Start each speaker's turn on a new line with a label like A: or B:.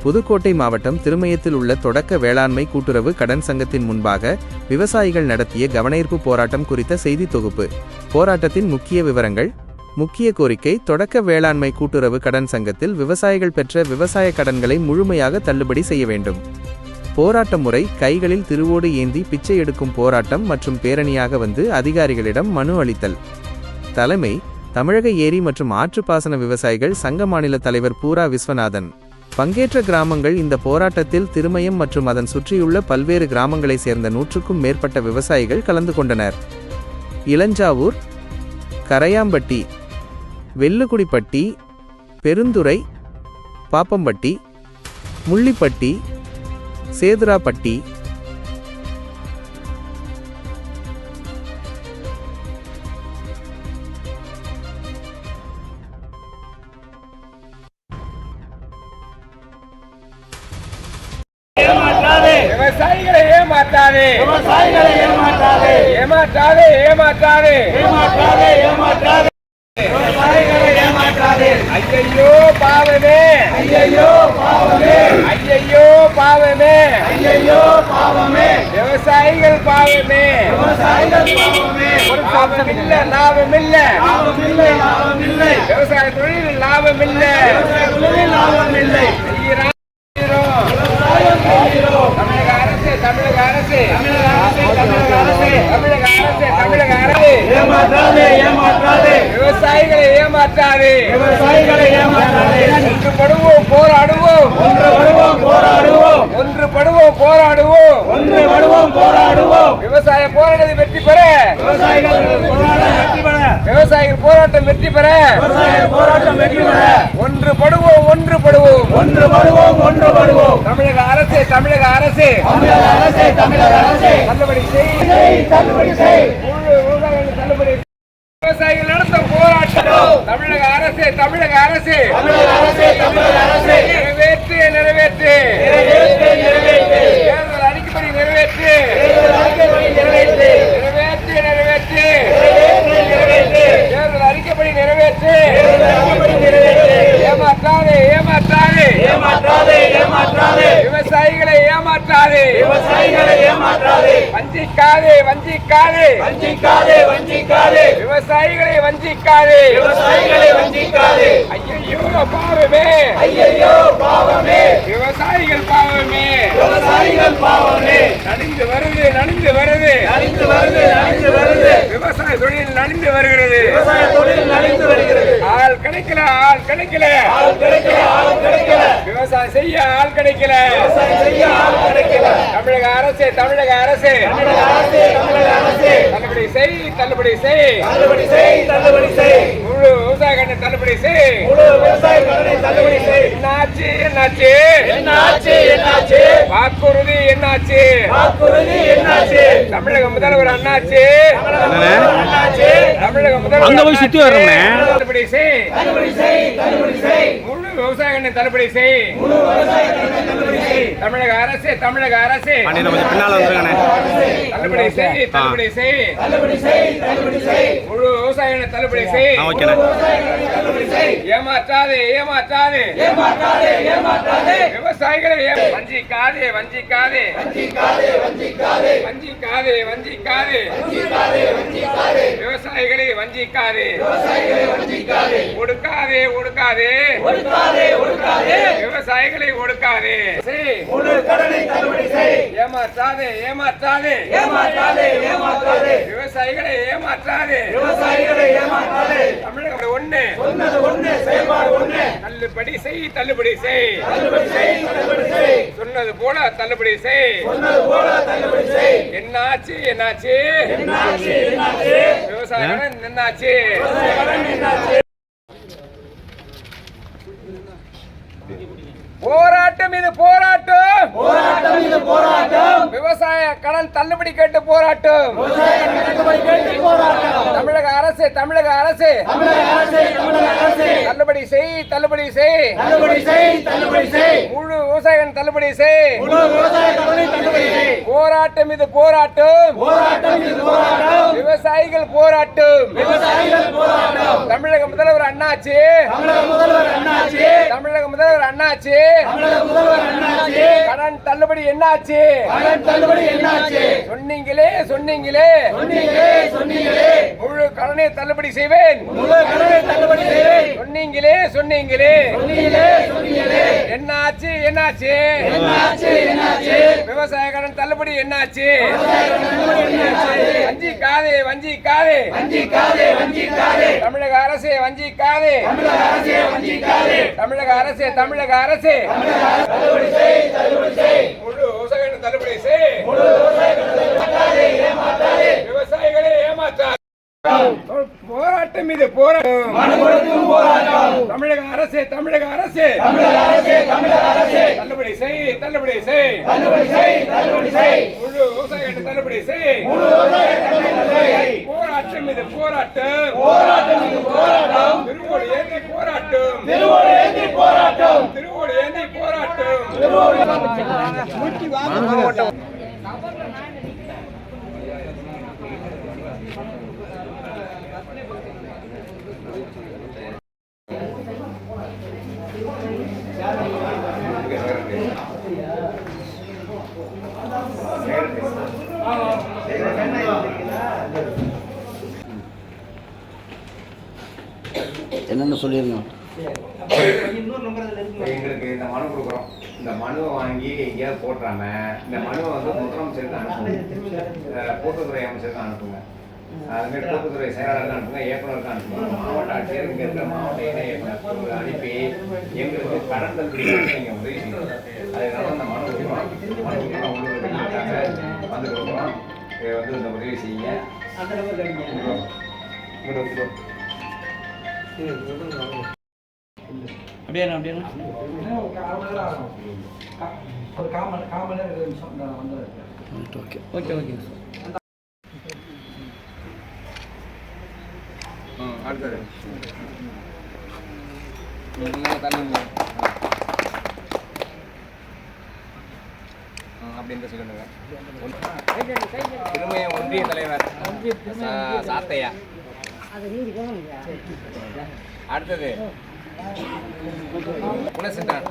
A: புதுக்கோட்டை மாவட்டம் திருமயத்தில் உள்ள தொடக்க வேளாண்மை கூட்டுறவு கடன் சங்கத்தின் முன்பாக விவசாயிகள் நடத்திய கவனஈர்ப்பு போராட்டம் குறித்த செய்தி தொகுப்பு. போராட்டத்தின் முக்கிய விவரங்கள். முக்கிய கோரிக்கை: தொடக்க வேளாண்மை கூட்டுறவு கடன் சங்கத்தில் விவசாயிகள் பெற்ற விவசாய கடன்களை முழுமையாக தள்ளுபடி செய்ய வேண்டும். போராட்ட முறை: கைகளில் திருவோடு ஏந்தி பிச்சை எடுக்கும் போராட்டம் மற்றும் பேரணியாக வந்து அதிகாரிகளிடம் மனு அளித்தல். தலைமை: தமிழக ஏரி மற்றும் ஆற்றுப்பாசன விவசாயிகள் சங்க மாநில தலைவர் பூரா விஸ்வநாதன். பங்கேற்ற கிராமங்கள். இந்த போராட்டத்தில் திருமயம் மற்றும் அதன் சுற்றியுள்ள பல்வேறு கிராமங்களை சேர்ந்த 100க்கும் மேற்பட்ட விவசாயிகள் கலந்து கொண்டனர். இளஞ்சாவூர், கரையாம்பட்டி, வெள்ளுக்குடிப்பட்டி, பெருந்துறை, பாப்பம்பட்டி, முள்ளிப்பட்டி, சேதுராப்பட்டி,
B: விவசாயிகளை ஏமாற்றாதே, விவசாயிகளை ஏமாற்றாதே, ஏமாற்றாதே, ஏமாற்றாதே, ஏமாற்றாதே, ஏமாற்றாதே, விவசாயிகளை ஏமாற்றாதே. ஐயையோ பாவமே, ஐயையோ பாவமே, ஐயையோ பாவமே, ஐயையோ பாவமே, விவசாயிகள் பாவமே, விவசாயிகள் பாவமே. லாபம் இல்ல, லாபம் இல்ல, லாபம் இல்லை, லாபம் இல்லை, விவசாய தொழில் லாபம் இல்லை, விவசாய தொழில் லாபம் இல்லை. தமிழக அரசு, தமிழக அரசு, தமிழக அரசு, தமிழக அரசு, தமிழக அரசு, தமிழக அரசு ஏமாற்றாதே, ஏமாற்றாதே, விவசாயிகளை ஏமாற்றாதே, விவசாயிகளை ஏமாற்றாதே. ஒன்றுபடுவோம், போராடுவோம், ஒன்றுபடுவோம், போராடுவோம், ஒன்றுபடுவோம், போராடுவோம், ஒன்றுபடுவோம், போராடுவோம். விவசாய போராட்டம் வெற்றி பெற, விவசாயிகள் போராட்டம் வெற்றி பெற, விவசாயிகள் போராட்டம் வெற்றி பெற, விவசாயிகள் போராட்டம் வெற்றி பெற. ஒன்றுபடுவோம், ஒன்றுபடுவோம், ஒன்றுபடுவோம், ஒன்றுபடுவோம். தமிழக அரசு, தமிழக அரசு, தமிழக அரசு, தமிழக அரசு தள்ளுபடி செய், தள்ளுபடி செய், தள்ளுபடி. விவசாயிகள் நடத்தும் போராட்டம் தமிழக அரசு, தமிழக அரசு, தமிழக அரசு, தமிழக அரசு நிறைவேற்று, நிறைவேற்று, நிறைவேற்று, நிறைவேற்று. தேர்தல் அறிக்கைப்படி நிறைவேற்று, தேர்தல் அறிக்கைப்படி நிறைவேற்று, நிறைவேற்று, நிறைவேற்று, நிறைவேற்று, நிறைவேற்று. தேர்தல் அறிக்கைப்படி நிறைவேற்று, தேர்தல் அறிக்கைப்படி நிறைவேற்று. ஏமாற்றாதே, ஏமாற்றாதே, ஏமாற்றாதே, ஏமாற்றாதே, விவசாயிகளை ஏமாற்றாதே, விவசாயிகளை ஏமாற்றாதே. வஞ்சிக்காதே, வஞ்சிக்காதே, வஞ்சிக்காதே, வஞ்சிக்காதே, விவசாயிகளை வஞ்சிக்காதே, விவசாயிகளை வஞ்சிக்காதே. ஐயையோ பாவமே, ஐயையோ பாவமே, விவசாயிகள் பாவமே, விவசாயிகள் பாவமே. நலிந்து வருது, நலிந்து வருது, நலிந்து வருது, நலிந்து வருது. விவசாய தொழில் நலிந்து வருகிறது, விவசாய தொழில் நலிந்து வருகிறது. ஆள் கிடைக்கல, ஆள் கிடைக்கல, ஆள் கிடைக்கல, ஆள் கிடைக்கல. விவசாயம் செய்ய ஆள் கிடைக்கல, விவசாயம் செய்ய ஆள் கிடைக்கல. தமிழக அரசு, தமிழக அரசு, தமிழக அரசு, தமிழக அரசு தள்ளுபடி செய், தள்ளுபடி செய், தள்ளுபடி செய், தள்ளுபடி செய். முழு விவசாய கடனை தள்ளுபடி செய், முழு விவசாய கடனை தள்ளுபடி செய். என்னாச்சு, என்னாச்சு, என்னாச்சு, என்னாச்சு, வாக்குறுதி என்னாச்சு, வாக்குறுதி என்னாச்சு. தமிழக முதல்வர் அண்ணாச்சு, அண்ணாச்சு, தமிழக முதல்வர் அங்க போய் சுத்தி வரணும். தள்ளுபடி செய், தள்ளுபடி செய், தள்ளுபடி செய். முழு விவசாய கடனை தள்ளுபடி செய், முழு விவசாய கடனை தள்ளுபடி செய். தமிழக அரசு, தமிழக அரசு பின்னால வந்துருங்க. தள்ளுபடி செய், தள்ளுபடி செய், தள்ளுபடி செய், தள்ளுபடி செய். முழு விவசாய கடனை தள்ளுபடி செய், ஏமாற்றாதே, ஏமாற்றாதே, ஏமாற்றாதே, ஏமாற்றாதே, விவசாயிகளை வஞ்சிக்காதே, வஞ்சிக்காதே, வஞ்சிக்காதே, வஞ்சிக்காதே, வஞ்சிக்காதே, வஞ்சிக்காதே, வஞ்சிக்காதே, வஞ்சிக்காதே, விவசாயிகளை வஞ்சிக்காதே, விவசாயிகளை வஞ்சிக்காதே. ஒடுக்காதே, ஒடுக்காதே, ஒடுக்காதே, ஒடுக்காதே, விவசாயிகளை ஒடுக்காதே. முழு கடனை தள்ளுபடி செய், ஏமாற்றாதே, ஏமாற்றாதே, ஏமாற்றாதே, ஏமாற்றாதே, விவசாயிகளை ஏமாற்றாதே, விவசாயிகளை ஏமாற்றாதே. தமிழகம் ஒண்ணு, சொன்னது ஒண்ணு, செயல்பாடு ஒண்ணு. தள்ளுபடி செய், தள்ளுபடி செய், தள்ளுபடி செய், தள்ளுபடி செய். சொன்னது போல தள்ளுபடி செய், சொன்னது போல தள்ளுபடி செய். என்னாச்சு, என்னாச்சு, என்னாச்சு, என்னாச்சு, விவசாய கடன் என்னாச்சு, விவசாய கடன் என்னாச்சு. போராட்டம் இது போராட்டம், போராட்டம் இது போராட்டம். விவசாய கடன் தள்ளுபடி கேட்டு போராட்டம், விவசாய கடன் தள்ளுபடி கேட்டு போராட்டம். தமிழக அரசு, தமிழக அரசு, தமிழக அரசு, தமிழக அரசு தள்ளுபடி செய், தள்ளுபடி செய், தள்ளுபடி செய், தள்ளுபடி செய். முழு விவசாயிகள் தள்ளுபடி செய். போராட்டம் இது போராட்டம். விவசாயிகள் போராட்டம். தமிழக முதல்வர் அண்ணாச்சி. தமிழக முதல்வர் அண்ணாச்சி. கடன் தள்ளுபடி என்னாச்சு? சொன்னீங்களே சொன்னீங்களே முழு கடனை தள்ளுபடி செய்வேன். சொன்னீங்களே சொன்னீங்களே என்னாச்சு என்னாச்சு? விவசாய கடன் தள்ளுபடி என்னாச்சு? வஞ்சிக்காதே வஞ்சிக்காதே தமிழக அரசே வஞ்சிக்காதே. தமிழக அரசே தமிழக அரசே முழு விவசாய கடன் தள்ளுபடி செய். விவசாயிகளை ஏமாற்றாதே. போராட்டம் இது போராட்டம். தமிழக அரசே தமிழக அரசே தள்ளுபடி செய். தள்ளுபடி செய். முழு விவசாயிகளை தள்ளுபடி செய். போராட்டம் இது போராட்டம். திருவோடு ஏந்தி போராட்டம். திருவோடு ஏந்தி போராட்டம்.
C: என்னென்ன சொல்லிருங்க.
D: எங்களுக்கு இந்த மனு கொடுக்குறோம். இந்த மனுவை வாங்கி எங்கேயாவது போட்டுறாம இந்த மனுவை வந்து முதலமைச்சருக்கு அனுப்புங்க, கூட்டுத்துறை அமைச்சருக்கு அனுப்புங்க, அதுமாரி கூட்டுத்துறை செயலாளருக்கு அனுப்புங்க, இயக்குநருக்கு அனுப்புங்க, மாவட்ட ஆட்சியர் இங்கே இருக்கிற மாவட்ட இணை இயக்குனர் அனுப்பி எங்களுக்கு கடன் தள்ளுபடி நீங்கள் உதவி செய்யணும். அதனால இந்த மனு கொடுக்குறோம். மனு கொடுக்குறோம் வந்து கொடுக்குறோம். இதை வந்து இந்த உதவி செய்யுங்க.
C: அப்படியே அப்படியே ஓகே ஓகே ஓகே.
B: அடுத்தது அப்படின்னு சொல்லுங்க. திருமய ஒன்றிய தலைவர் சாத்தையா. அடுத்தது குணசிந்தன்.